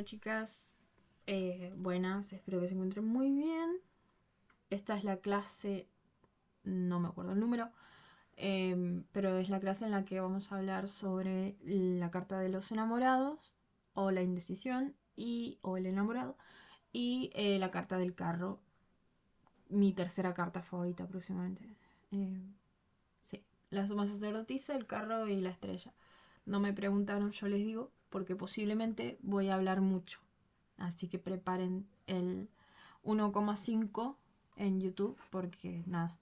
chicas, buenas, espero que se encuentren muy bien. Esta es la clase, no me acuerdo el número, pero es la clase en la que vamos a hablar sobre la carta de los enamorados, o la indecisión, o el enamorado, y la carta del carro, mi tercera carta favorita aproximadamente. Eh, sí, la suma sacerdotisa, el carro y la estrella. No me preguntaron, yo les digo, porque posiblemente voy a hablar mucho. Así que preparen el 1,5 en YouTube porque nada.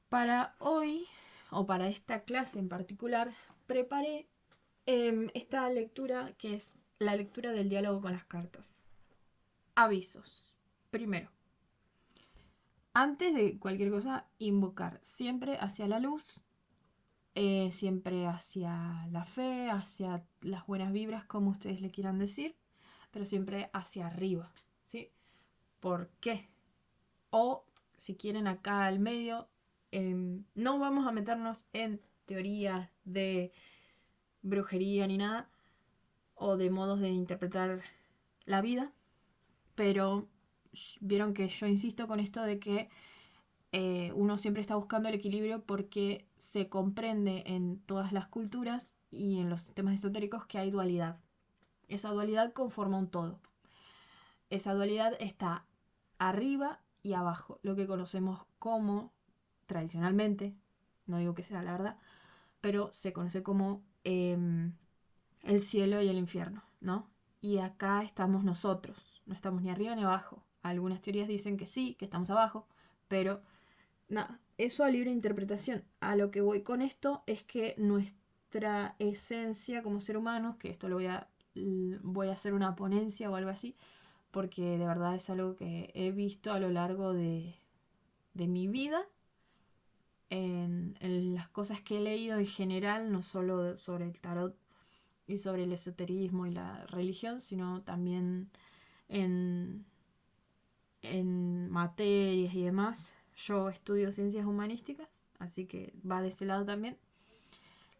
Para hoy, o para esta clase en particular, preparé esta lectura que es la lectura del diálogo con las cartas. Avisos. Primero, antes de cualquier cosa, invocar siempre hacia la luz, siempre hacia la fe, hacia las buenas vibras, como ustedes le quieran decir, pero siempre hacia arriba, ¿sí? ¿Por qué? O si quieren acá al medio, no vamos a meternos en teorías de brujería ni nada, o de modos de interpretar la vida, pero vieron que yo insisto con esto de que uno siempre está buscando el equilibrio porque se comprende en todas las culturas y en los sistemas esotéricos que hay dualidad. Esa dualidad conforma un todo. Esa dualidad está arriba y abajo, lo que conocemos como, tradicionalmente, no digo que sea la verdad, pero se conoce como el cielo y el infierno, ¿no? Y acá estamos nosotros, no estamos ni arriba ni abajo. Algunas teorías dicen que sí, que estamos abajo, pero nada, eso a libre interpretación. A lo que voy con esto es que nuestra esencia como ser humanos, que esto lo voy a hacer una ponencia o algo así, porque de verdad es algo que he visto a lo largo de mi vida, en las cosas que he leído en general, no solo sobre el tarot y sobre el esoterismo y la religión, sino también en, en materias y demás. Yo estudio ciencias humanísticas, así que va de ese lado también.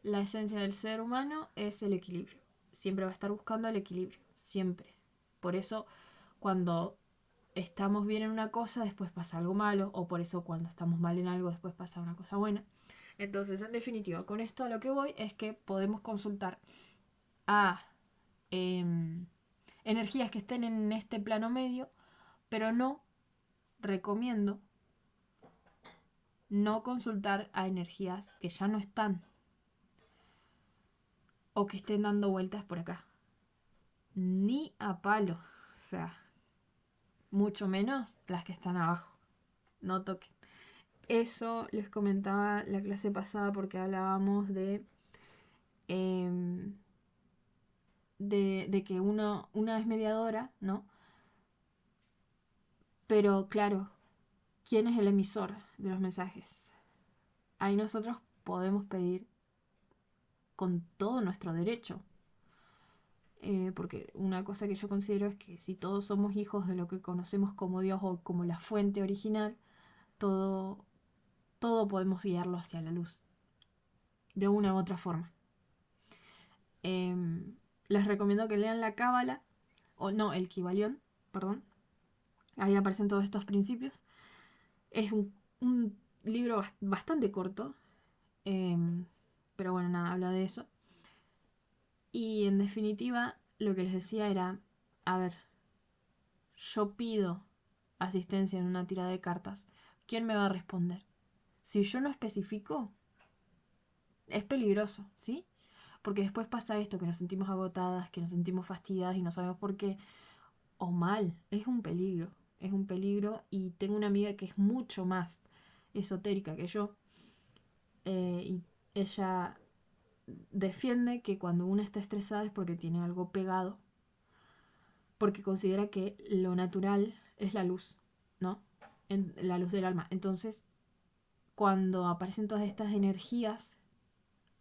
La esencia del ser humano es el equilibrio. Siempre va a estar buscando el equilibrio, siempre. Por eso, cuando estamos bien en una cosa, después pasa algo malo, o por eso cuando estamos mal en algo, después pasa una cosa buena. Entonces, en definitiva, con esto a lo que voy es que podemos consultar a energías que estén en este plano medio, pero no recomiendo no consultar a energías que ya no están o que estén dando vueltas por acá. Ni a palo. O sea, mucho menos las que están abajo. No toquen. Eso les comentaba la clase pasada porque hablábamos em, de que una es mediadora, ¿no? Pero claro, ¿quién es el emisor de los mensajes? Ahí nosotros podemos pedir con todo nuestro derecho. Porque una cosa que yo considero es que si todos somos hijos de lo que conocemos como Dios o como la fuente original, todo, todo podemos guiarlo hacia la luz, de una u otra forma. Eh, Les recomiendo que lean la Cábala, o no, el Kybalión, perdón. Ahí aparecen todos estos principios. Es un libro bastante corto, eh, pero bueno, nada, habla de eso. Y en definitiva, lo que les decía era, a ver, yo pido asistencia en una tirada de cartas, ¿quién me va a responder? Si yo no especifico, es peligroso, ¿sí? Porque después pasa esto, que nos sentimos agotadas, que nos sentimos fastidiadas y no sabemos por qué, o mal, es un peligro y tengo una amiga que es mucho más esotérica que yo, y ella defiende que cuando uno está estresada es porque tiene algo pegado, porque considera que lo natural es la luz, ¿no? La luz del alma. Entonces, cuando aparecen todas estas energías,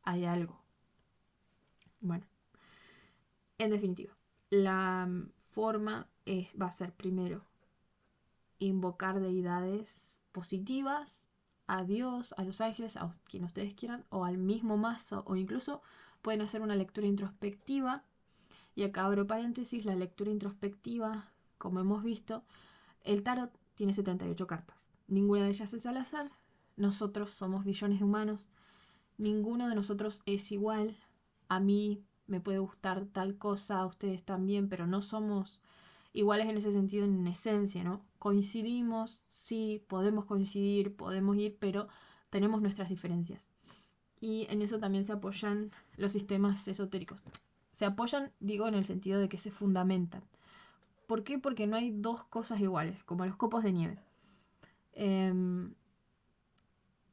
hay algo. Bueno, en definitiva, la forma va a ser primero invocar deidades positivas, a Dios, a los ángeles, a quien ustedes quieran, o al mismo mazo, o incluso pueden hacer una lectura introspectiva Y acá abro paréntesis, la lectura introspectiva, como hemos visto, el tarot tiene 78 cartas. Ninguna de ellas es al azar. Nosotros somos billones de humanos. Ninguno de nosotros es igual. A mí me puede gustar tal cosa, a ustedes también, pero no somos iguales en ese sentido en esencia, ¿no? Coincidimos, sí, podemos coincidir, podemos ir, pero tenemos nuestras diferencias. Y en eso también se apoyan los sistemas esotéricos. Se apoyan, digo, en el sentido de que se fundamentan. ¿Por qué? Porque no hay dos cosas iguales, como los copos de nieve.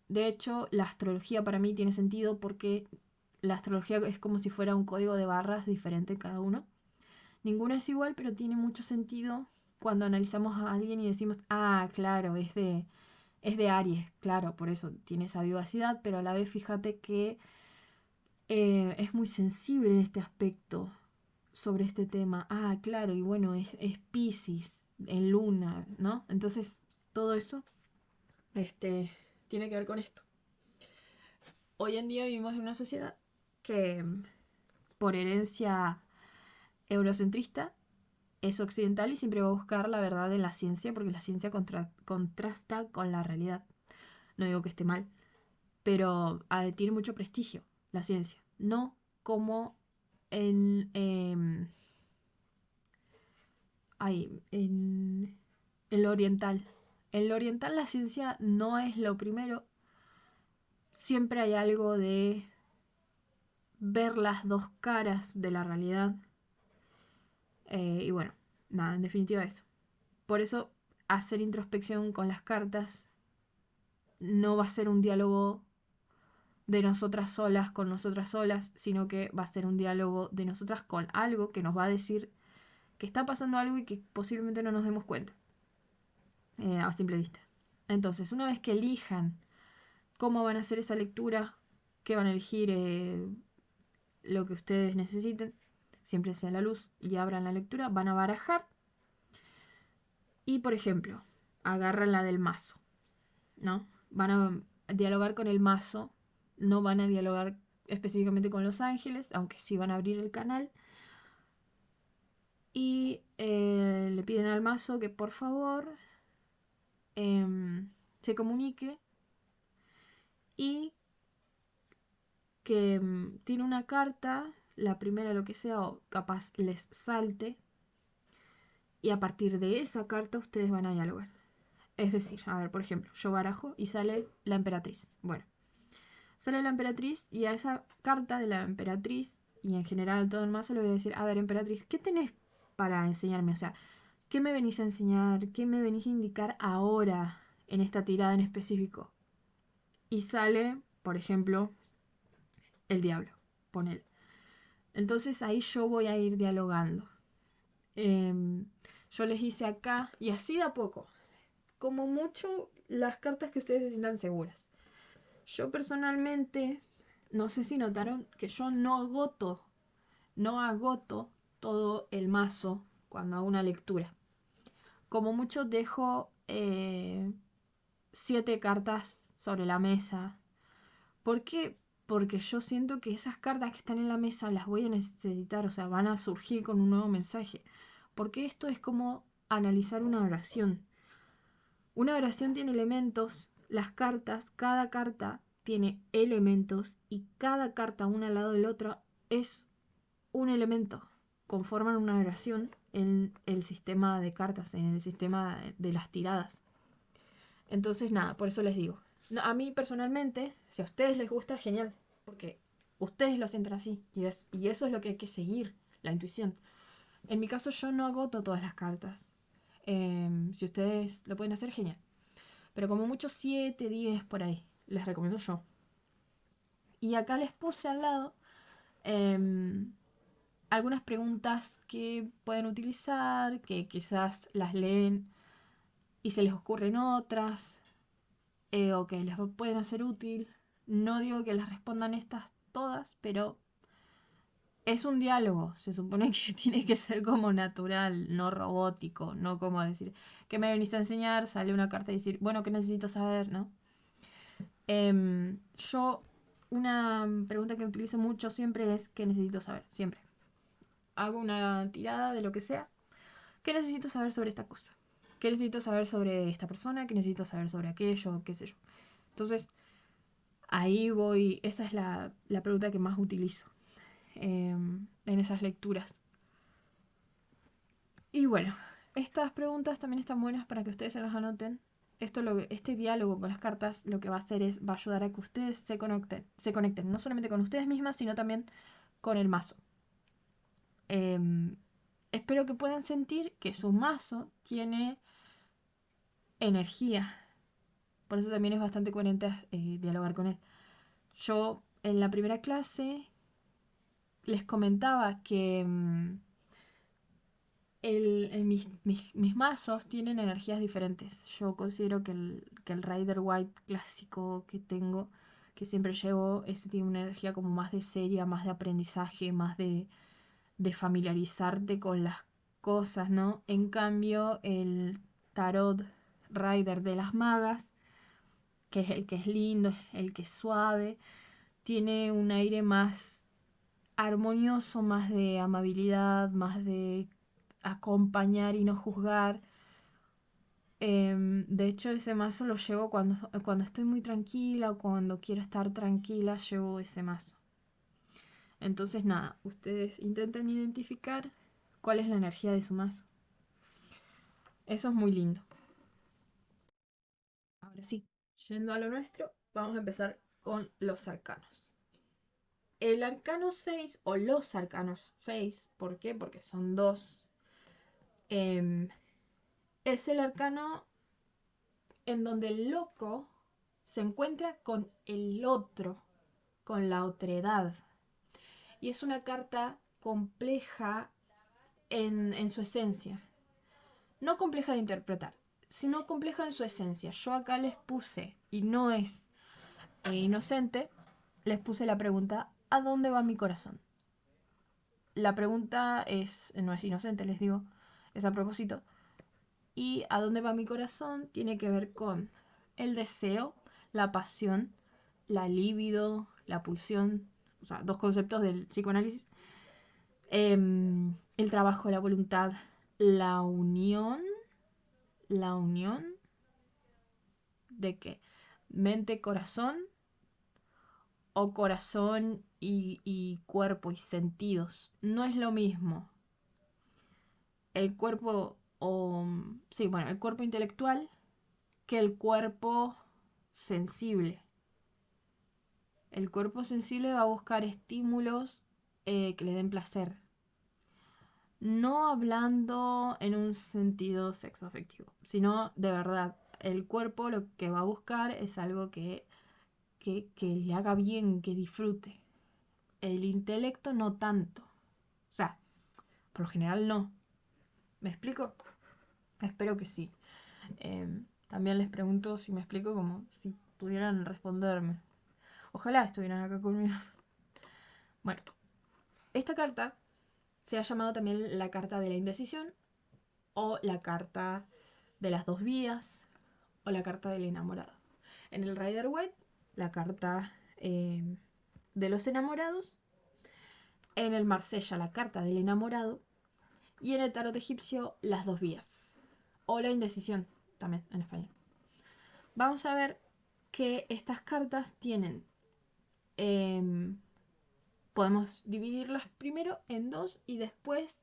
De hecho, la astrología para mí tiene sentido porque la astrología es como si fuera un código de barras diferente en cada uno. Ninguno es igual, pero tiene mucho sentido cuando analizamos a alguien y decimos, ah, claro, es de Aries, claro, por eso tiene esa vivacidad, pero a la vez fíjate que es muy sensible en este aspecto sobre este tema. Ah, claro, y bueno, es Piscis en luna, ¿no? Entonces, todo eso tiene que ver con esto. Hoy en día vivimos en una sociedad que, por herencia eurocentrista, es occidental y siempre va a buscar la verdad en la ciencia porque la ciencia contrasta con la realidad. No digo que esté mal, pero tiene mucho prestigio la ciencia. No como en, en lo oriental. En lo oriental la ciencia no es lo primero. Siempre hay algo de ver las dos caras de la realidad. Y bueno, nada, en definitiva eso. Por eso hacer introspección con las cartas no va a ser un diálogo de nosotras solas con nosotras solas, sino que va a ser un diálogo de nosotras con algo que nos va a decir que está pasando algo y que posiblemente no nos demos cuenta a simple vista. Entonces, una vez que elijan cómo van a hacer esa lectura, qué van a elegir, lo que ustedes necesiten, siempre sea la luz y abran la lectura, van a barajar y, por ejemplo, agarran la del mazo, ¿no? Van a dialogar con el mazo, no van a dialogar específicamente con los ángeles, aunque sí van a abrir el canal. Y le piden al mazo que por favor se comunique y que tiene una carta, la primera lo que sea, o capaz les salte, y a partir de esa carta ustedes van a dialogar. Es decir, a ver, por ejemplo, yo barajo y sale la emperatriz. Bueno, sale la emperatriz y a esa carta de la emperatriz y en general todo el mazo le voy a decir, a ver, emperatriz, ¿qué tenés para enseñarme? O sea, ¿qué me venís a enseñar? ¿Qué me venís a indicar ahora en esta tirada en específico? Y sale, por ejemplo, el diablo. Ponele. Entonces ahí yo voy a ir dialogando. Yo les hice acá y así de a poco. Como mucho las cartas que ustedes se sientan seguras. Yo personalmente, no sé si notaron que yo no agoto todo el mazo cuando hago una lectura. Como mucho dejo 7 cartas sobre la mesa. ¿Por qué? Porque yo siento que esas cartas que están en la mesa las voy a necesitar, o sea, van a surgir con un nuevo mensaje. Porque esto es como analizar una oración. Una oración tiene elementos, las cartas, cada carta tiene elementos y cada carta una al lado del otro es un elemento. Conforman una oración en el sistema de cartas, en el sistema de las tiradas. Entonces, nada, por eso les digo. No, a mí personalmente, si a ustedes les gusta, genial. Porque ustedes lo sienten así. Y eso es lo que hay que seguir, la intuición. En mi caso, yo no agoto todas las cartas. Si ustedes lo pueden hacer, genial. Pero como mucho 7, 10 por ahí. Les recomiendo yo. Y acá les puse al lado algunas preguntas que pueden utilizar, que quizás las leen y se les ocurren otras, o que les pueden hacer útil. No digo que les respondan estas todas, pero es un diálogo. Se supone que tiene que ser como natural, no robótico, no como decir, ¿qué me veniste a enseñar? Sale una carta y decir, bueno, ¿qué necesito saber? ¿No? Yo, una pregunta que utilizo mucho siempre es, ¿qué necesito saber? Siempre. hago una tirada de lo que sea. ¿Qué necesito saber sobre esta cosa? ¿Qué necesito saber sobre esta persona? ¿Qué necesito saber sobre aquello? ¿Qué sé yo? Entonces, ahí voy. Esa es la pregunta que más utilizo en esas lecturas. Y bueno, estas preguntas también están buenas para que ustedes se las anoten. Este diálogo con las cartas lo que va a hacer es, va a ayudar a que ustedes se conecten no solamente con ustedes mismas, sino también con el mazo. Espero que puedan sentir que su mazo tiene energía. Por eso también es bastante coherente dialogar con él. Yo en la primera clase les comentaba que mis mazos tienen energías diferentes. Yo considero que el Rider White clásico que tengo, que siempre llevo, ese tiene una energía como más de seria, más de aprendizaje, más de familiarizarte con las cosas, ¿no? En cambio, el Tarot Rider de las magas, que es el que es lindo, el que es suave, tiene un aire más armonioso, más de amabilidad, más de acompañar y no juzgar. De hecho, ese mazo lo llevo cuando estoy muy tranquila o cuando quiero estar tranquila, llevo ese mazo. Entonces, nada, ustedes intenten identificar cuál es la energía de su mazo. Eso es muy lindo. Ahora sí, yendo a lo nuestro, vamos a empezar con los arcanos. El arcano 6 o los arcanos 6, ¿por qué? Porque son dos. Es el arcano en donde el loco se encuentra con el otro, con la otredad. Y es una carta compleja en su esencia. No compleja de interpretar, sino compleja en su esencia. Yo acá les puse, y no es inocente, les puse la pregunta, ¿a dónde va mi corazón? La pregunta no es inocente, les digo, es a propósito. Y ¿a dónde va mi corazón? Tiene que ver con el deseo, la pasión, la libido, la pulsión, o sea, dos conceptos del psicoanálisis. El trabajo, la voluntad, la unión de qué? Mente, corazón o corazón y cuerpo y sentidos. No es lo mismo. El cuerpo, sí, bueno, el cuerpo intelectual que el cuerpo sensible. El cuerpo sensible va a buscar estímulos que le den placer. No hablando en un sentido sexoafectivo, sino de verdad. El cuerpo lo que va a buscar es algo que le haga bien, que disfrute. El intelecto no tanto. O sea, por lo general no. ¿Me explico? Espero que sí. También les pregunto si me explico, como si pudieran responderme. Ojalá estuvieran acá conmigo. Bueno, esta carta se ha llamado también la carta de la indecisión o la carta de las dos vías o la carta del enamorado. En el Rider Waite, la carta de los enamorados. En el Marsella, la carta del enamorado. Y en el tarot egipcio, las dos vías. O la indecisión, también en español. Vamos a ver que estas cartas tienen... podemos dividirlas primero en dos y después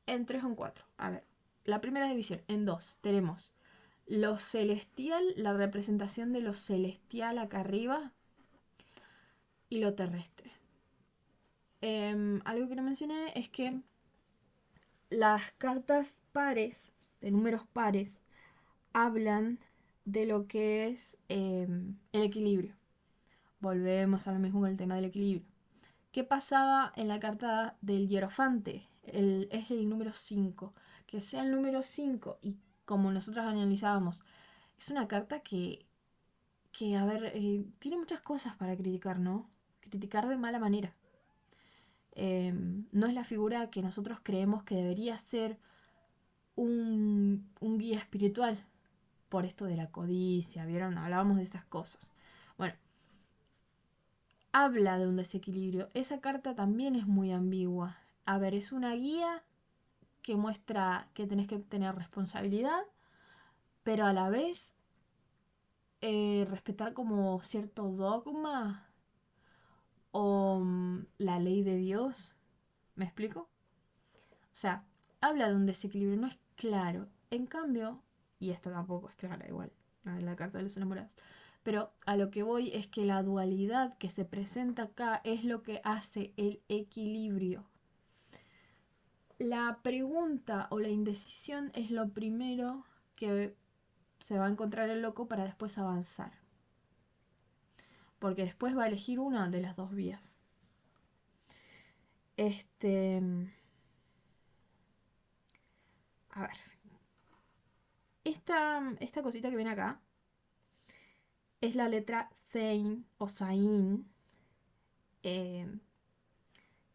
en tres o en cuatro. A ver, la primera división en dos tenemos lo celestial, la representación de lo celestial acá arriba y lo terrestre. Algo que no mencioné es que las cartas pares, de números pares, hablan de lo que es el equilibrio. Volvemos a lo mismo con el tema del equilibrio. ¿Qué pasaba en la carta del hierofante? Es el número 5. Que sea el número 5 y como nosotros analizábamos, es una carta a ver, tiene muchas cosas para criticar, ¿no? Criticar de mala manera. No es la figura que nosotros creemos que debería ser un guía espiritual. Por esto de la codicia, ¿vieron? Hablábamos de estas cosas. Bueno, habla de un desequilibrio. Esa carta también es muy ambigua. a ver, es una guía que muestra que tenés que tener responsabilidad, pero a la vez respetar como cierto dogma o la ley de Dios. ¿Me explico? O sea, habla de un desequilibrio, no es claro. En cambio, y esta tampoco es clara igual, la de la carta de los enamorados, pero a lo que voy es que la dualidad que se presenta acá es lo que hace el equilibrio. La pregunta o la indecisión es lo primero que se va a encontrar el loco para después avanzar. Porque después va a elegir una de las dos vías. A ver. Esta cosita que viene acá es la letra Zain o Zain, eh,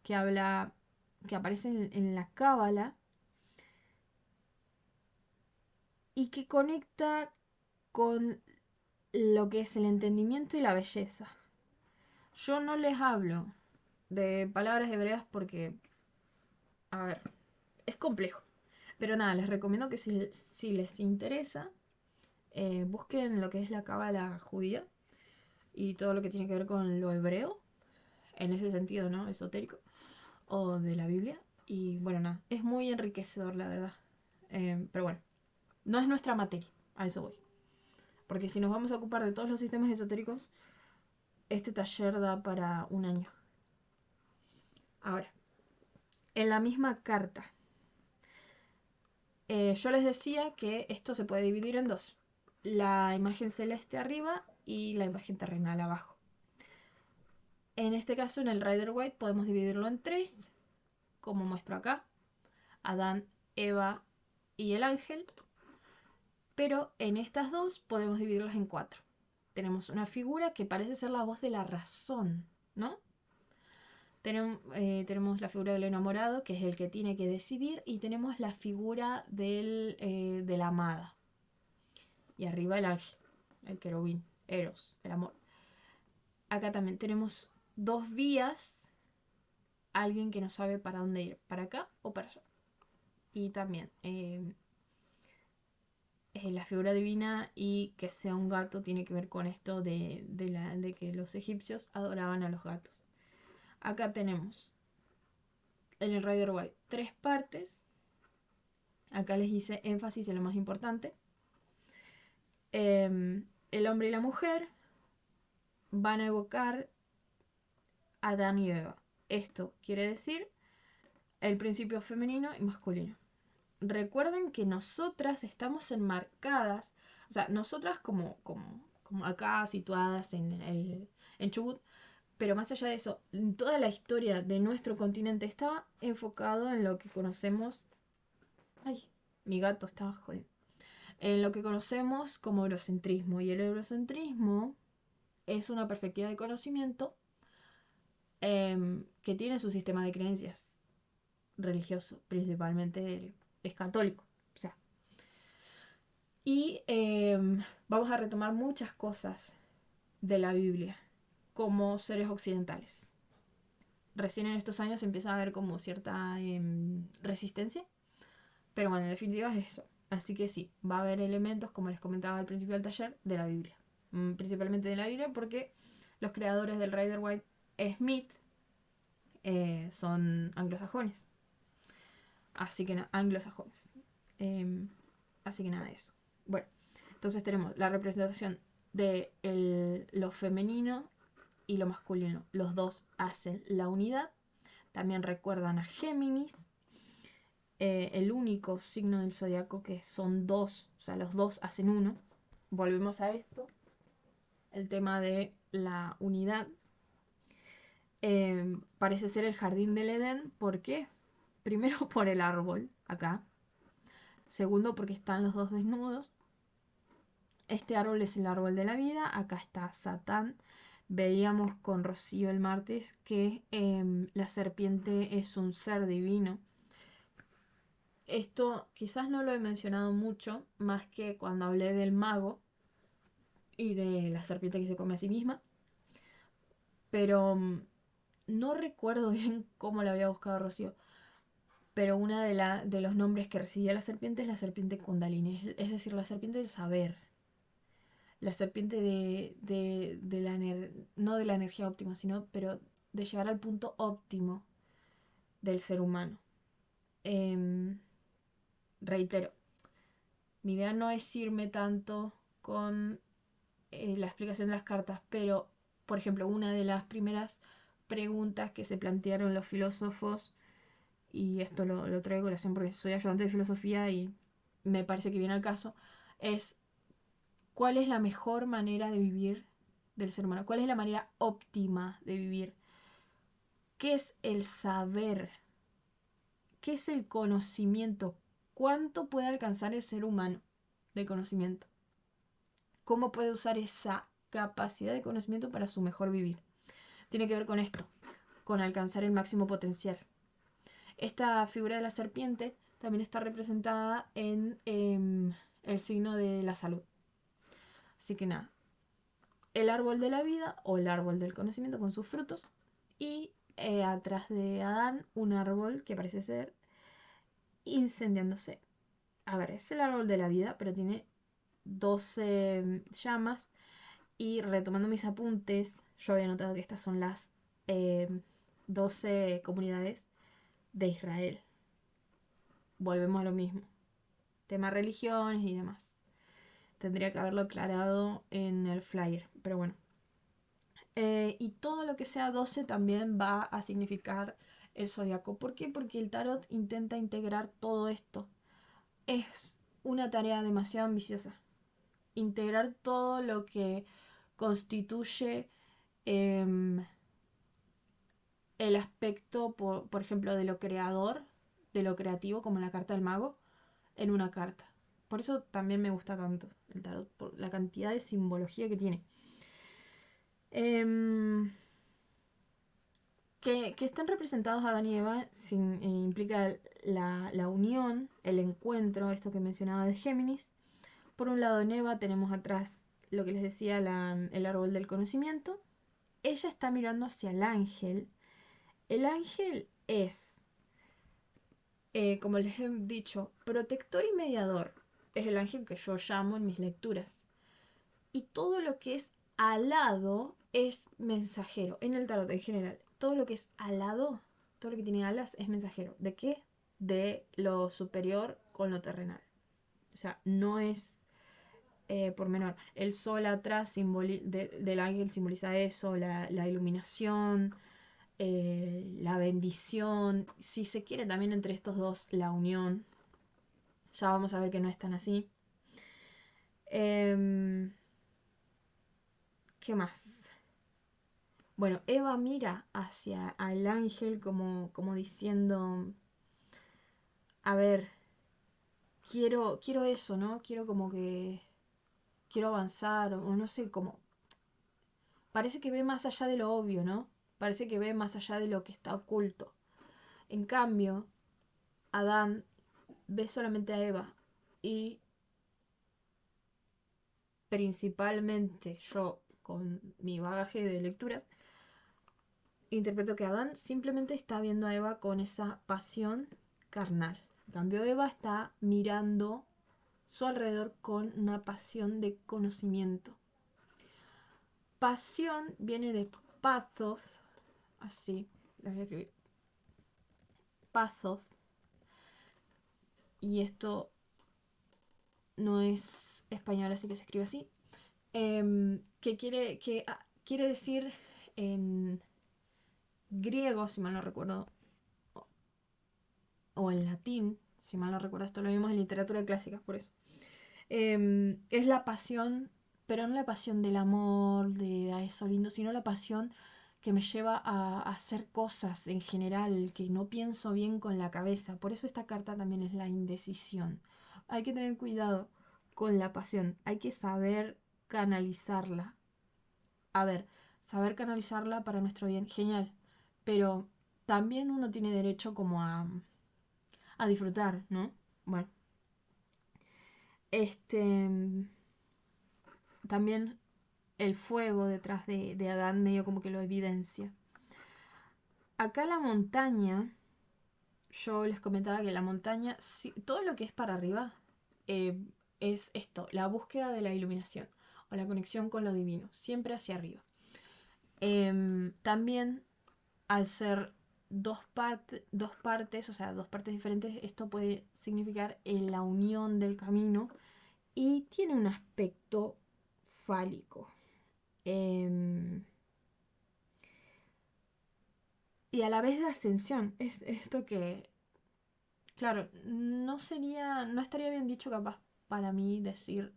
que habla, que aparece en la Cábala y que conecta con lo que es el entendimiento y la belleza. Yo no les hablo de palabras hebreas porque, a ver, es complejo. Pero nada, les recomiendo que si les interesa, busquen lo que es la cábala judía y todo lo que tiene que ver con lo hebreo, en ese sentido, ¿no? Esotérico, o de la Biblia. Y bueno, nada, es muy enriquecedor, la verdad. Pero bueno, no es nuestra materia, a eso voy. Porque si nos vamos a ocupar de todos los sistemas esotéricos, este taller da para un año. Ahora, en la misma carta, yo les decía que esto se puede dividir en dos. La imagen celeste arriba y la imagen terrenal abajo. En este caso, en el Rider Waite, podemos dividirlo en tres, como muestro acá. Adán, Eva y el ángel. Pero en estas dos podemos dividirlas en cuatro. Tenemos una figura que parece ser la voz de la razón, ¿no? Tenemos la figura del enamorado, que es el que tiene que decidir, y tenemos la figura de la amada. Y arriba el ángel, el querubín, Eros, el amor. Acá también tenemos dos vías, alguien que no sabe para dónde ir, para acá o para allá. Y también la figura divina y que sea un gato tiene que ver con esto de que los egipcios adoraban a los gatos. Acá tenemos en el Rider Waite tres partes. Acá les hice énfasis en lo más importante. El hombre y la mujer van a evocar a Adán y Eva. Esto quiere decir el principio femenino y masculino. Recuerden que nosotras estamos enmarcadas, o sea, nosotras como acá situadas en Chubut, pero más allá de eso, toda la historia de nuestro continente está enfocado en lo que conocemos. Ay, mi gato estaba jodido. En lo que conocemos como eurocentrismo. Y el eurocentrismo es una perspectiva de conocimiento que tiene su sistema de creencias religioso, principalmente es católico. O sea, y vamos a retomar muchas cosas de la Biblia como seres occidentales. Recién en estos años empieza a haber como cierta resistencia, pero bueno, en definitiva es eso. Así que sí, va a haber elementos, como les comentaba al principio del taller, de la Biblia. Principalmente de la Biblia porque los creadores del Rider Waite Smith son anglosajones. Así que anglosajones. Así que nada de eso. Bueno, entonces tenemos la representación de lo femenino y lo masculino. Los dos hacen la unidad. También recuerdan a Géminis, el único signo del zodiaco que son dos, o sea, los dos hacen uno. Volvemos a esto, el tema de la unidad. Parece ser el jardín del Edén, ¿por qué? Primero por el árbol, acá. Segundo porque están los dos desnudos. Este árbol es el árbol de la vida, acá está Satán. Veíamos con Rocío el martes que la serpiente es un ser divino. Esto quizás no lo he mencionado mucho, más que cuando hablé del mago y de la serpiente que se come a sí misma. Pero no recuerdo bien cómo la había buscado Rocío. pero uno de los nombres que recibía la serpiente es la serpiente Kundalini, es decir, la serpiente del saber, la serpiente de la no de la energía óptima, sino pero de llegar al punto óptimo del ser humano. Em, Reitero, mi idea no es irme tanto con la explicación de las cartas, pero, por ejemplo, una de las primeras preguntas que se plantearon los filósofos, y esto lo traigo a colación porque soy ayudante de filosofía y me parece que viene al caso, es ¿cuál es la mejor manera de vivir del ser humano? ¿Cuál es la manera óptima de vivir? ¿Qué es el saber? ¿Qué es el conocimiento? ¿Cuánto puede alcanzar el ser humano de conocimiento? ¿Cómo puede usar esa capacidad de conocimiento para su mejor vivir? Tiene que ver con esto, con alcanzar el máximo potencial. Esta figura de la serpiente también está representada en el signo de la salud. Así que nada, el árbol de la vida o el árbol del conocimiento con sus frutos y atrás de Adán un árbol que parece ser incendiándose. A ver, es el árbol de la vida, pero tiene 12 llamas y retomando mis apuntes, yo había notado que estas son las 12 comunidades de Israel. Volvemos a lo mismo. Tema religiones y demás. Tendría que haberlo aclarado en el flyer, pero bueno. Y todo lo que sea 12 también va a significar el zodiaco. ¿Por qué? Porque el tarot intenta integrar todo esto. Es una tarea demasiado ambiciosa. Integrar todo lo que constituye el aspecto, por ejemplo, de lo creador, de lo creativo, como la carta del mago, en una carta. Por eso también me gusta tanto el tarot, por la cantidad de simbología que tiene. Que estén representados Adán y Eva implica la unión, el encuentro, esto que mencionaba de Géminis. Por un lado en Eva tenemos atrás lo que les decía, el árbol del conocimiento. Ella está mirando hacia el ángel. El ángel es, como les he dicho, protector y mediador. Es el ángel que yo llamo en mis lecturas. Y todo lo que es alado es mensajero. En el tarot en general, todo lo que es alado, todo lo que tiene alas es mensajero. ¿De qué? De lo superior con lo terrenal. O sea, no es por menor. El sol atrás del ángel simboliza eso, la iluminación, la bendición. Si se quiere también entre estos dos, la unión. Ya vamos a ver que no es tan así. ¿Qué más? Bueno, Eva mira hacia al ángel como diciendo, a ver, quiero eso, ¿no? Quiero como que, quiero avanzar, o no sé, como, parece que ve más allá de lo obvio, ¿no? Parece que ve más allá de lo que está oculto. En cambio, Adán ve solamente a Eva y principalmente yo, con mi bagaje de lecturas, interpreto que Adán simplemente está viendo a Eva con esa pasión carnal. En cambio, Eva está mirando su alrededor con una pasión de conocimiento. Pasión viene de pathos, así, la voy a escribir. Pathos. Y esto no es español, así que se escribe así. Quiere decir en griego, si mal no recuerdo, o en latín, si mal no recuerdo, esto lo vimos en literatura clásica, por eso. Es la pasión, pero no la pasión del amor, de eso lindo, sino la pasión que me lleva a hacer cosas en general, que no pienso bien con la cabeza. Por eso esta carta también es la indecisión. Hay que tener cuidado con la pasión, hay que saber canalizarla. A ver, saber canalizarla para nuestro bien, genial, pero también uno tiene derecho como a disfrutar, ¿no? Bueno, este también el fuego detrás de Adán medio como que lo evidencia. Acá la montaña, yo les comentaba que la montaña, todo lo que es para arriba, eh, es esto, la búsqueda de la iluminación o la conexión con lo divino, siempre hacia arriba. También, al ser dos partes, o sea, dos partes diferentes, esto puede significar la unión del camino y tiene un aspecto fálico. Em, y a la vez de ascensión. Es esto que, claro, no estaría bien dicho capaz para mí decir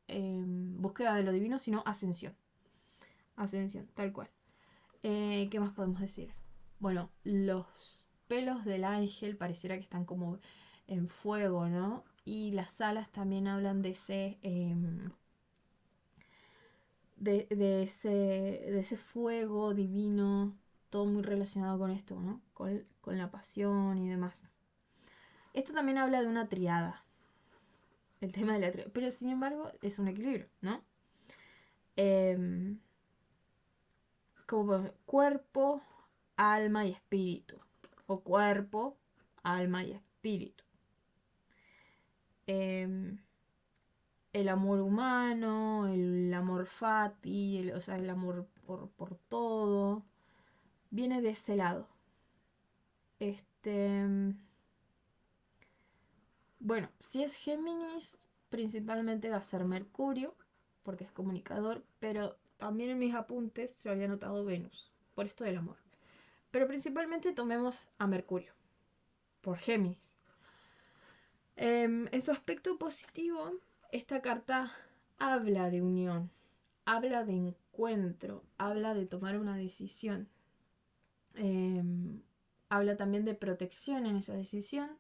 búsqueda de lo divino, sino ascensión. Ascensión, tal cual. ¿Qué más podemos decir? Bueno, los pelos del ángel pareciera que están como en fuego, ¿no? Y las alas también hablan de ese fuego divino, todo muy relacionado con esto, ¿no? Con la pasión y demás. Esto también habla de una triada, el tema de la triada, pero sin embargo es un equilibrio, ¿no? Em, como cuerpo, alma y espíritu, o cuerpo, alma y espíritu. Em, el amor humano, el amor fati, o sea, el amor por todo, viene de ese lado. Este, bueno, si es Géminis, principalmente va a ser Mercurio, porque es comunicador, pero también en mis apuntes yo había notado Venus, por esto del amor. Pero principalmente tomemos a Mercurio, por Géminis. En su aspecto positivo, esta carta habla de unión, habla de encuentro, habla de tomar una decisión. Habla también de protección en esa decisión,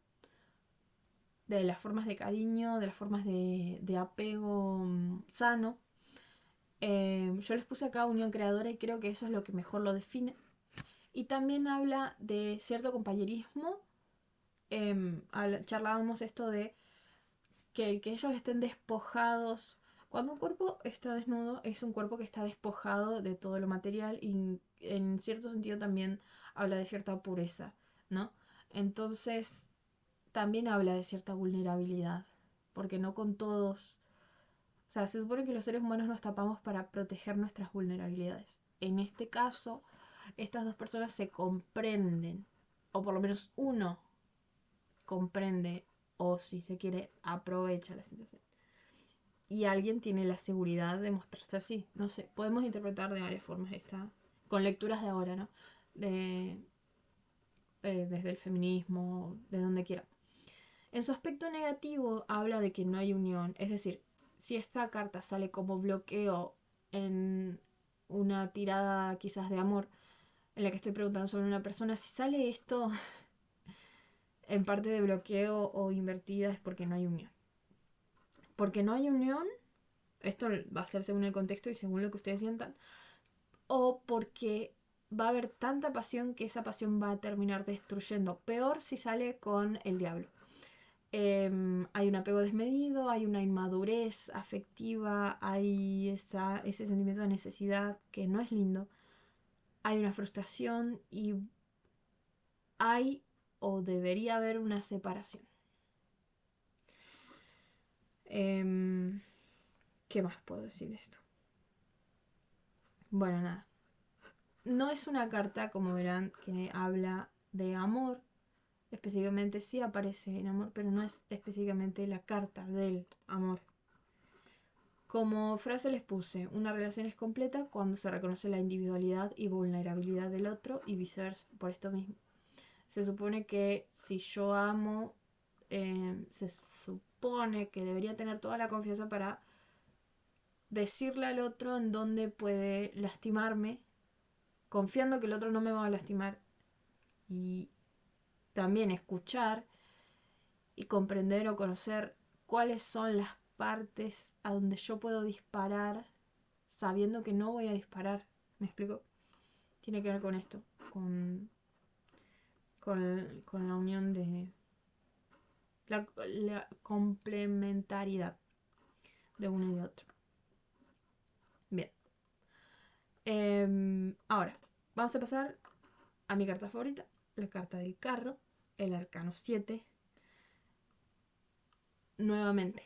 de las formas de cariño, de las formas de apego sano. Yo les puse acá unión creadora y creo que eso es lo que mejor lo define. Y también habla de cierto compañerismo. Charlábamos esto de que ellos estén despojados. Cuando un cuerpo está desnudo, es un cuerpo que está despojado de todo lo material y en cierto sentido también habla de cierta pureza, ¿no? Entonces, también habla de cierta vulnerabilidad, porque no con todos, o sea, se supone que los seres humanos nos tapamos para proteger nuestras vulnerabilidades. En este caso, estas dos personas se comprenden, o por lo menos uno comprende, o si se quiere, aprovecha la situación. Y alguien tiene la seguridad de mostrarse así. No sé, podemos interpretar de varias formas esta, con lecturas de ahora, ¿no? De, desde el feminismo, de donde quiera. En su aspecto negativo habla de que no hay unión, es decir, si esta carta sale como bloqueo en una tirada quizás de amor, en la que estoy preguntando sobre una persona, si sale esto en parte de bloqueo o invertida es porque no hay unión. Porque no hay unión, esto va a ser según el contexto y según lo que ustedes sientan, o porque va a haber tanta pasión que esa pasión va a terminar destruyendo. Peor si sale con el diablo. Hay un apego desmedido, hay una inmadurez afectiva, hay ese sentimiento de necesidad que no es lindo, hay una frustración y hay o debería haber una separación. Em, ¿Qué más puedo decir de esto? Bueno, nada. No es una carta, como verán, que habla de amor. Específicamente sí aparece en amor, pero no es específicamente la carta del amor. Como frase les puse, una relación es completa cuando se reconoce la individualidad y vulnerabilidad del otro y viceversa, por esto mismo. Se supone que si yo amo, se supone que debería tener toda la confianza para decirle al otro en dónde puede lastimarme, confiando que el otro no me va a lastimar y también escuchar y comprender o conocer cuáles son las partes a donde yo puedo disparar sabiendo que no voy a disparar. ¿Me explico? Tiene que ver con esto, con la unión de la complementariedad de uno y de otro. Bien. Ahora, vamos a pasar a mi carta favorita, la carta del carro. el arcano 7. Nuevamente,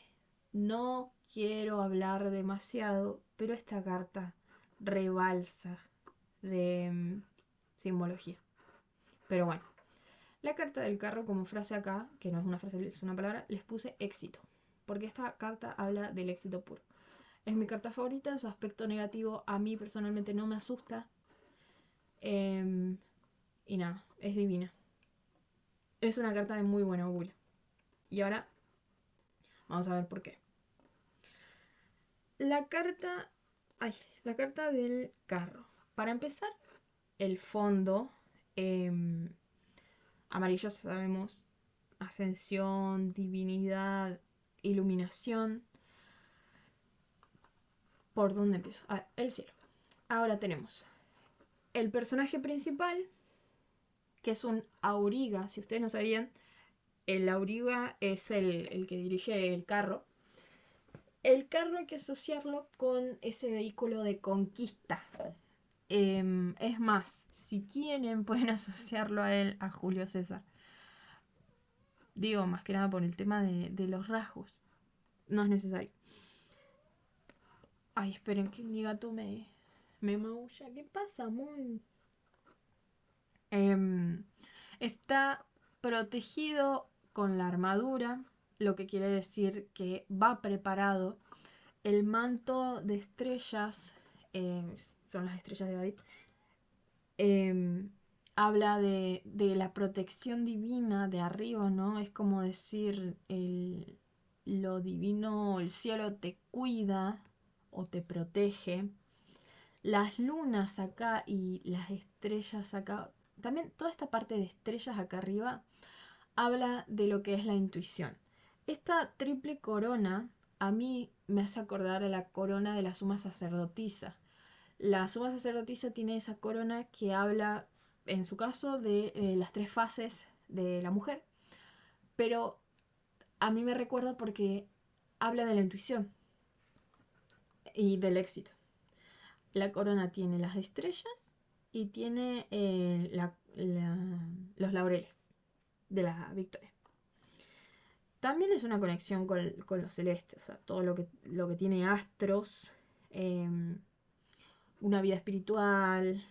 no quiero hablar demasiado, pero esta carta rebalsa de simbología. Pero bueno, la carta del carro como frase acá, que no es una frase, es una palabra, les puse éxito. Porque esta carta habla del éxito puro. Es mi carta favorita, su aspecto negativo a mí personalmente no me asusta. Y nada, es divina. Es una carta de muy buena augurio. Y ahora vamos a ver por qué. La carta... Ay, la carta del carro. Para empezar, el fondo... amarillo sabemos. Ascensión, divinidad, iluminación. ¿Por dónde empiezo? Ah, el cielo. Ahora tenemos el personaje principal, que es un auriga. Si ustedes no sabían, el auriga es el que dirige el carro. El carro hay que asociarlo con ese vehículo de conquista. Es más, si quieren pueden asociarlo a él, a Julio César. Digo, más que nada por el tema de los rasgos. No es necesario. Ay, esperen que mi gato me maulla. ¿Qué pasa, Moon? Está protegido con la armadura, lo que quiere decir que va preparado. El manto de estrellas, son las estrellas de David, habla de la protección divina de arriba, ¿no? Es como decir, lo divino, el cielo te cuida o te protege. Las lunas acá y las estrellas acá, también toda esta parte de estrellas acá arriba, habla de lo que es la intuición. Esta triple corona a mí me hace acordar a la corona de la suma sacerdotisa. La suma sacerdotisa tiene esa corona que habla, en su caso, de las 3 fases de la mujer, pero a mí me recuerda porque habla de la intuición y del éxito. La corona tiene las estrellas y tiene los laureles de la victoria. También es una conexión con los celestes, o sea, todo lo que tiene astros, eh, una vida espiritual,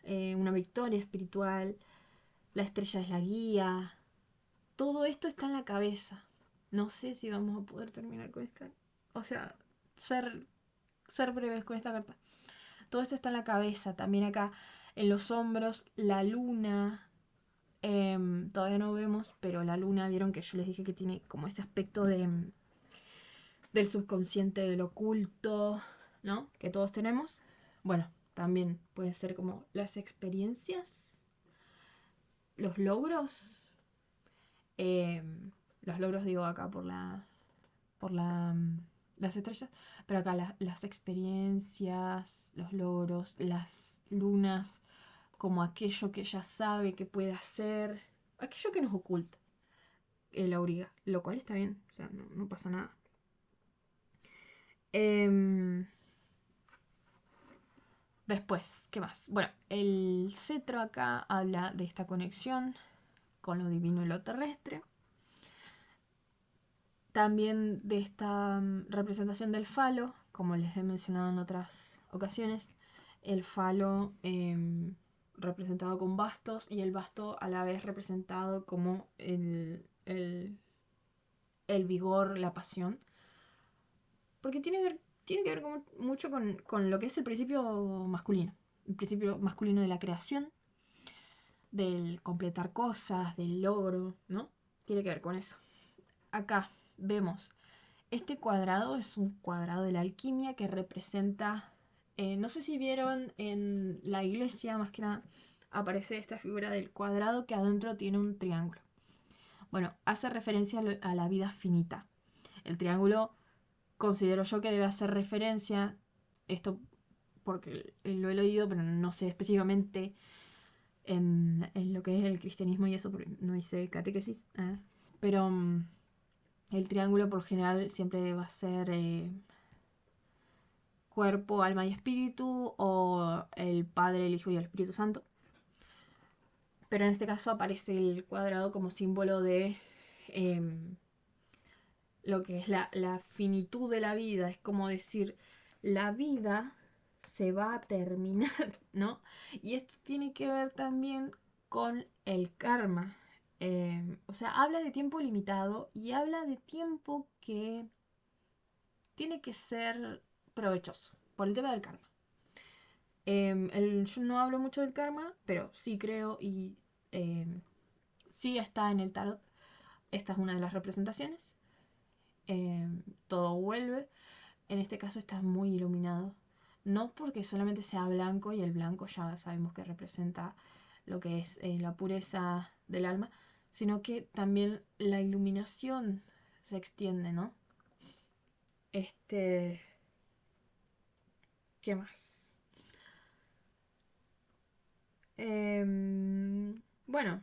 una victoria espiritual, la estrella es la guía. Todo esto está en la cabeza. No sé si vamos a poder terminar con esta. O sea, ser breves con esta carta. Todo esto está en la cabeza. También acá en los hombros, la luna. Todavía no vemos, pero la luna, vieron que yo les dije que tiene como ese aspecto del subconsciente, del oculto, ¿no? Que todos tenemos. Bueno, también puede ser como las experiencias, los logros. Eh, los logros digo acá por las estrellas, pero acá las experiencias, los logros, las lunas, como aquello que ella sabe que puede hacer, aquello que nos oculta el auriga, lo cual está bien, o sea, no pasa nada. Después, ¿qué más? Bueno, el cetro acá habla de esta conexión con lo divino y lo terrestre. También de esta representación del falo, como les he mencionado en otras ocasiones, el falo representado con bastos y el basto a la vez representado como el vigor, la pasión. Porque tiene que ver mucho con lo que es el principio masculino. El principio masculino de la creación, del completar cosas, del logro, ¿no? Tiene que ver con eso. Acá vemos, este cuadrado es un cuadrado de la alquimia que representa, no sé si vieron en la iglesia, más que nada, aparece esta figura del cuadrado que adentro tiene un triángulo. Bueno, hace referencia a la vida finita. El triángulo considero yo que debe hacer referencia, esto porque lo he leído, pero no sé específicamente en lo que es el cristianismo y eso, porque no hice catequesis. Pero el triángulo por general siempre va a ser cuerpo, alma y espíritu, o el Padre, el Hijo y el Espíritu Santo. pero en este caso aparece el cuadrado como símbolo de em, lo que es la finitud de la vida. Es como decir, la vida se va a terminar, ¿no? Y esto tiene que ver también con el karma. O sea, habla de tiempo limitado y habla de tiempo que tiene que ser provechoso por el tema del karma. Yo no hablo mucho del karma, pero sí creo y sí está en el tarot. Esta es una de las representaciones. Todo vuelve. En este caso está muy iluminado. No porque solamente sea blanco, y el blanco ya sabemos que representa lo que es la pureza del alma, sino que también la iluminación se extiende, ¿no? Este, ¿qué más? Bueno,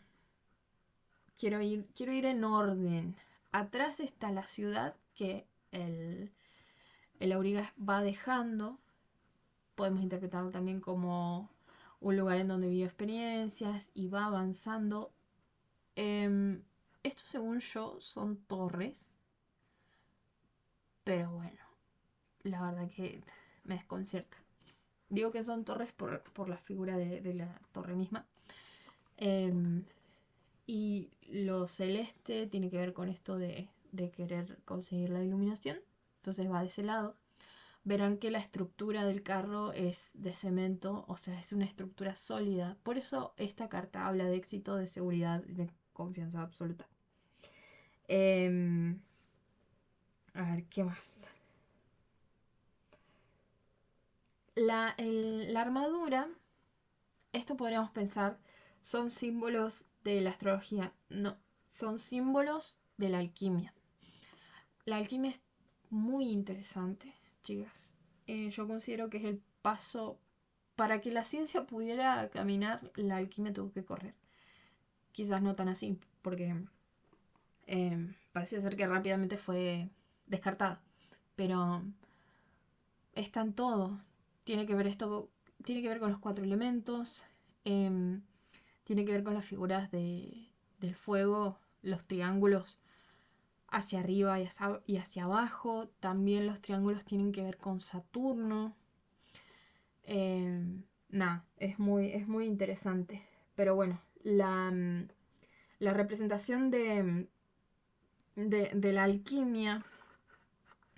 quiero ir en orden. Atrás está la ciudad que el Auriga va dejando. Podemos interpretarlo también como un lugar en donde vive experiencias y va avanzando. Esto, según yo, son torres, pero bueno, la verdad que me desconcierta. Digo que son torres por la figura de la torre misma. Em, y lo celeste tiene que ver con esto de querer conseguir la iluminación. Entonces va de ese lado. Verán que la estructura del carro es de cemento, o sea, es una estructura sólida. Por eso esta carta habla de éxito, de seguridad y de confianza absoluta. Eh, a ver, ¿qué más? La armadura, esto podríamos pensar, son símbolos de la astrología. No, son símbolos de la alquimia. La alquimia es muy interesante, chicas. Yo considero que es el paso para que la ciencia pudiera caminar, la alquimia tuvo que correr. Quizás no tan así, porque parece ser que rápidamente fue descartada. Pero está en todo. Tiene que ver esto, tiene que ver con los cuatro elementos, eh, tiene que ver con las figuras del fuego, los triángulos hacia arriba y hacia abajo. También los triángulos tienen que ver con Saturno. Nada, es muy interesante. Pero bueno, la representación de la alquimia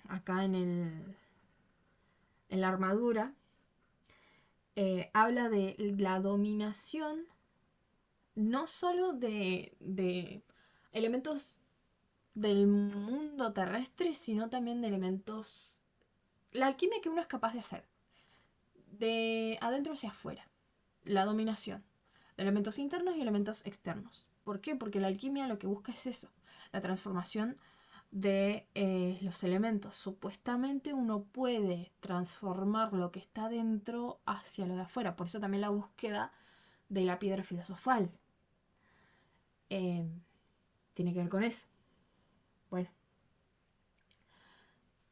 acá en la armadura habla de la dominación no solo de elementos del mundo terrestre, sino también de elementos... La alquimia que uno es capaz de hacer, de adentro hacia afuera, la dominación de elementos internos y elementos externos. ¿Por qué? Porque la alquimia lo que busca es eso, la transformación de los elementos. Supuestamente uno puede transformar lo que está dentro hacia lo de afuera. Por eso también la búsqueda de la piedra filosofal eh, tiene que ver con eso. Bueno,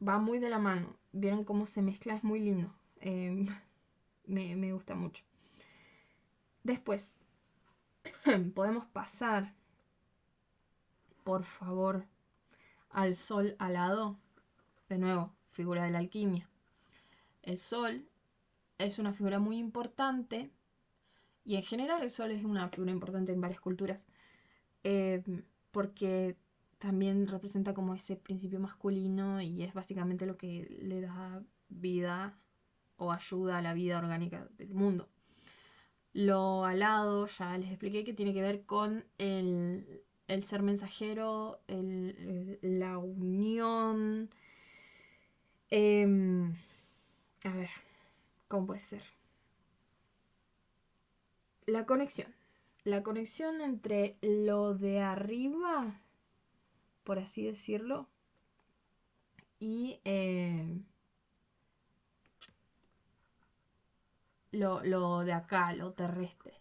va muy de la mano. Vieron cómo se mezcla, es muy lindo. Me gusta mucho. Después, podemos pasar, por favor, al sol alado. De nuevo, figura de la alquimia. El sol es una figura muy importante y en general el sol es una figura importante en varias culturas eh, porque también representa como ese principio masculino y es básicamente lo que le da vida o ayuda a la vida orgánica del mundo. Lo alado, ya les expliqué que tiene que ver con el ser mensajero, la unión. Eh, a ver, ¿cómo puede ser? La conexión. La conexión entre lo de arriba, por así decirlo, y lo de acá, lo terrestre.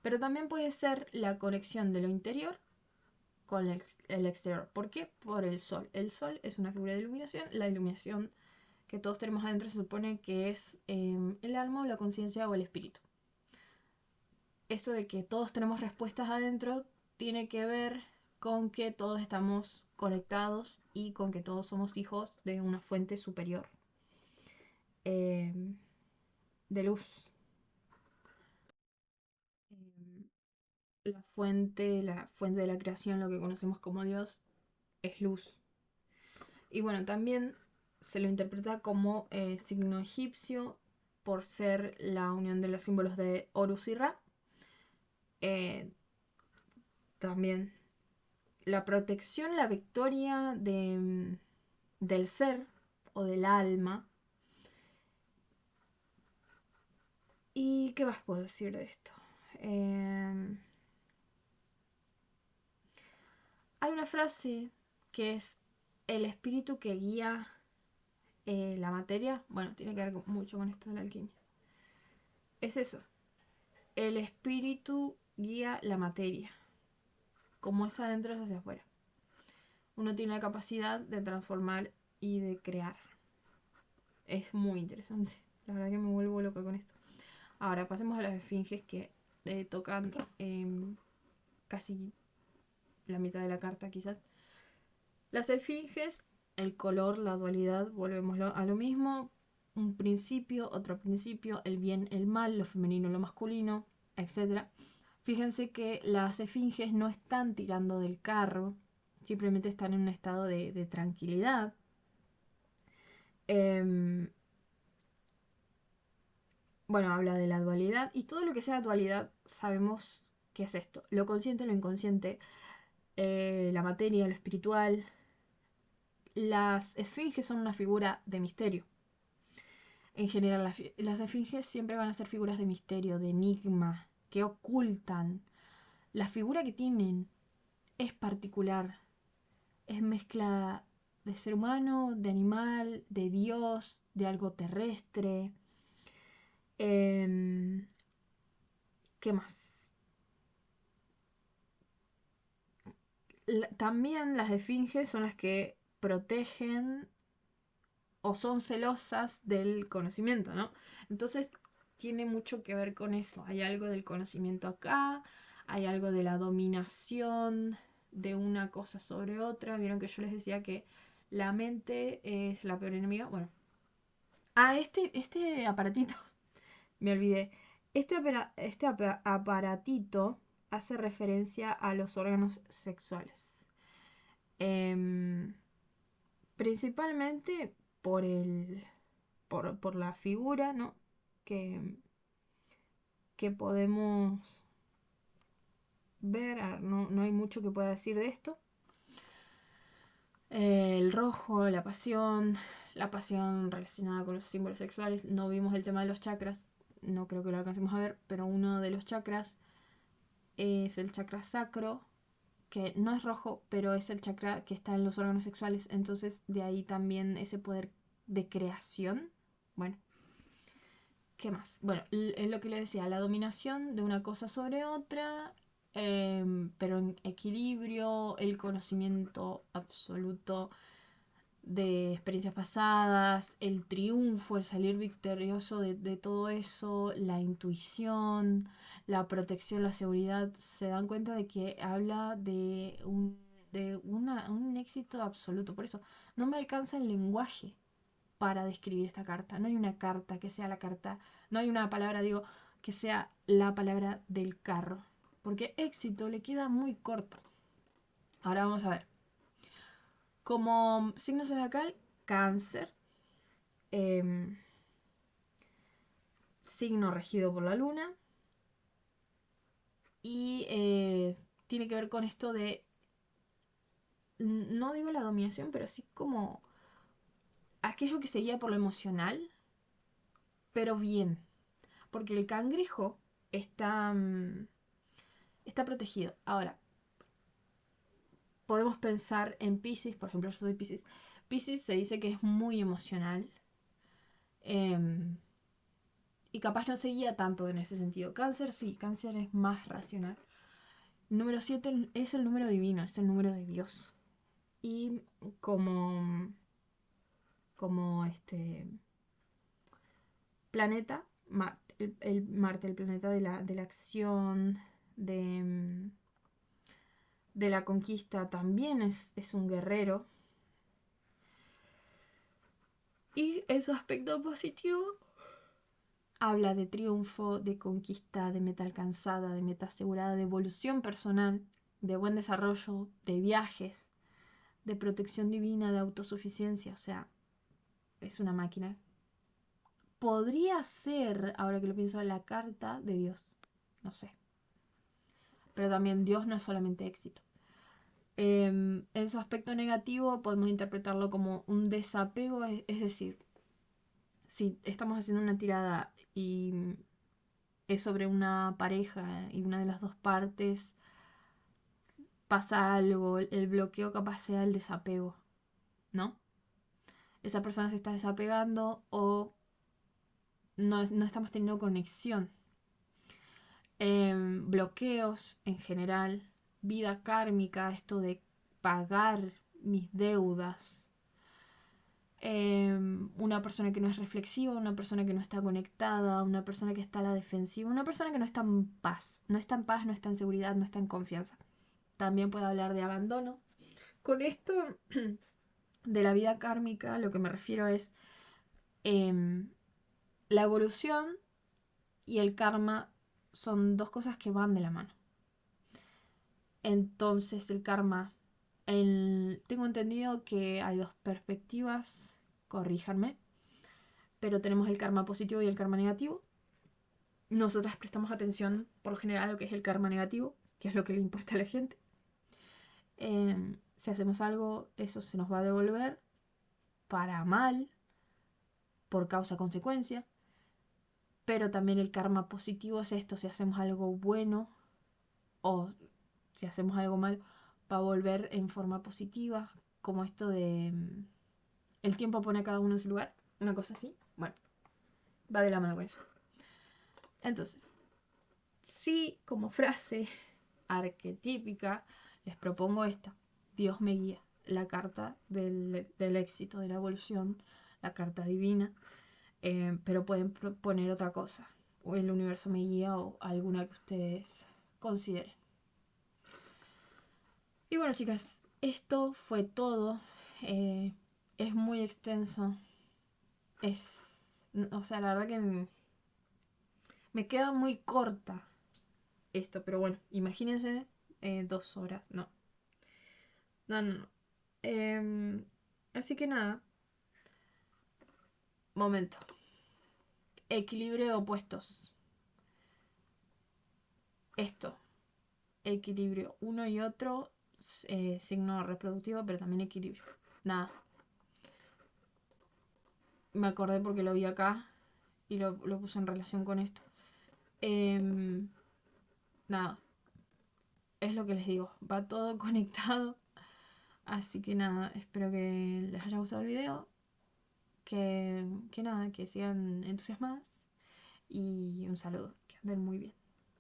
Pero también puede ser la conexión de lo interior con el exterior. ¿Por qué? Por el sol. El sol es una figura de iluminación. La iluminación que todos tenemos adentro se supone que es el alma o la conciencia o el espíritu. eso de que todos tenemos respuestas adentro tiene que ver con que todos estamos conectados y con que todos somos hijos de una fuente superior eh, de luz. Eh, la fuente de la creación, lo que conocemos como Dios, es luz. Y bueno, también se lo interpreta como signo egipcio por ser la unión de los símbolos de Horus y Ra. Eh, también la protección, la victoria del ser o del alma. ¿Y qué más puedo decir de esto? Eh, Hay una frase que es el espíritu que guía la materia. Bueno, tiene que ver mucho con esto de la alquimia. Es eso. El espíritu guía la materia. Como es adentro es hacia afuera. Uno tiene la capacidad de transformar y de crear. Es muy interesante. La verdad que me vuelvo loca con esto. Ahora pasemos a las esfinges que tocan casi la mitad de la carta quizás. Las esfinges, el color, la dualidad, volvemos a lo mismo. Un principio, otro principio, el bien, el mal, lo femenino, lo masculino, etc. Fíjense que las esfinges no están tirando del carro, simplemente están en un estado de tranquilidad. Eh, bueno, habla de la dualidad y todo lo que sea dualidad sabemos qué es esto. Lo consciente, lo inconsciente, la materia, lo espiritual. Las esfinges son una figura de misterio. En general, las esfinges siempre van a ser figuras de misterio, de enigma, que ocultan. La figura que tienen es particular, es mezcla de ser humano, de animal, de Dios, de algo terrestre. Eh, ¿Qué más? También las esfinges son las que protegen o son celosas del conocimiento, ¿no? Entonces tiene mucho que ver con eso. Hay algo del conocimiento acá, hay algo de la dominación de una cosa sobre otra. Vieron que yo les decía que la mente es la peor enemiga. Bueno, este aparatito, me olvidé. Este aparatito hace referencia a los órganos sexuales. Em, Principalmente por por la figura, ¿no? Que, que podemos ver. No, no hay mucho que pueda decir de esto. El rojo, la pasión relacionada con los símbolos sexuales. No vimos el tema de los chakras, no creo que lo alcancemos a ver, pero uno de los chakras es el chakra sacro, que no es rojo, pero es el chakra que está en los órganos sexuales, entonces de ahí también ese poder de creación. Bueno, ¿qué más? Bueno, es lo que le decía, la dominación de una cosa sobre otra, pero en equilibrio, el conocimiento absoluto de experiencias pasadas, el triunfo, el salir victorioso de todo eso, la intuición, la protección, la seguridad. Se dan cuenta de que habla un éxito absoluto. Por eso no me alcanza el lenguaje para describir esta carta. No hay una carta que sea la carta, no hay una palabra, digo, que sea la palabra del carro. Porque éxito le queda muy corto. Ahora vamos a ver. Como signo zodiacal, cáncer. eh, Signo regido por la luna. Y tiene que ver con esto de, no digo la dominación, pero sí como aquello que se guía por lo emocional, pero bien. Porque el cangrejo está protegido. Ahora, podemos pensar en Pisces, por ejemplo, yo soy Pisces. Pisces se dice que es muy emocional. eh, y capaz no se guía tanto en ese sentido. Cáncer sí, cáncer es más racional. Número 7 es el número divino, es el número de Dios. Y como, como planeta, Marte. Marte, el planeta de la acción, de, de la conquista, también es un guerrero. Y en su aspecto positivo habla de triunfo, de conquista, de meta alcanzada, de meta asegurada, de evolución personal, de buen desarrollo, de viajes, de protección divina, de autosuficiencia. O sea, es una máquina. Podría ser, ahora que lo pienso, la carta de Dios. No sé. Pero también Dios no es solamente éxito. En su aspecto negativo podemos interpretarlo como un desapego, es decir, si estamos haciendo una tirada y es sobre una pareja y una de las dos partes pasa algo, el bloqueo capaz sea el desapego, ¿no? Esa persona se está desapegando o no estamos teniendo conexión. Bloqueos en general, vida kármica, esto de pagar mis deudas. Una persona que no es reflexiva, una persona que no está conectada, una persona que está a la defensiva, una persona que no está en paz, no está en paz, no está en seguridad, no está en confianza. También puede hablar de abandono. Con esto de la vida kármica, lo que me refiero es la evolución y el karma son dos cosas que van de la mano. Entonces el karma, tengo entendido que hay dos perspectivas, corríjanme, pero tenemos el karma positivo y el karma negativo. Nosotras prestamos atención por lo general a lo que es el karma negativo, que es lo que le importa a la gente. Si hacemos algo, eso se nos va a devolver para mal, por causa-consecuencia. Pero también el karma positivo es esto, si hacemos algo bueno o si hacemos algo mal, va a volver en forma positiva, como esto de el tiempo pone a cada uno en su lugar, una cosa así. Bueno, va de la mano con eso. Entonces, sí, como frase arquetípica, les propongo esta. Dios me guía, la carta del éxito, de la evolución, la carta divina. Pero pueden poner otra cosa. O el universo me guía o alguna que ustedes consideren. Y bueno, chicas, esto fue todo. Es muy extenso. O sea, la verdad que me queda muy corta esto, pero bueno, imagínense 2 horas. No, no, no, no. Así que nada. Momento. Equilibrio de opuestos. Esto. Equilibrio. Uno y otro. Signo reproductivo, pero también equilibrio. Nada. Me acordé porque lo vi acá y lo puse en relación con esto. Nada. Es lo que les digo. Va todo conectado. Así que nada. Espero que les haya gustado el video. Que nada. Que sigan entusiasmadas. Y un saludo. Que anden muy bien.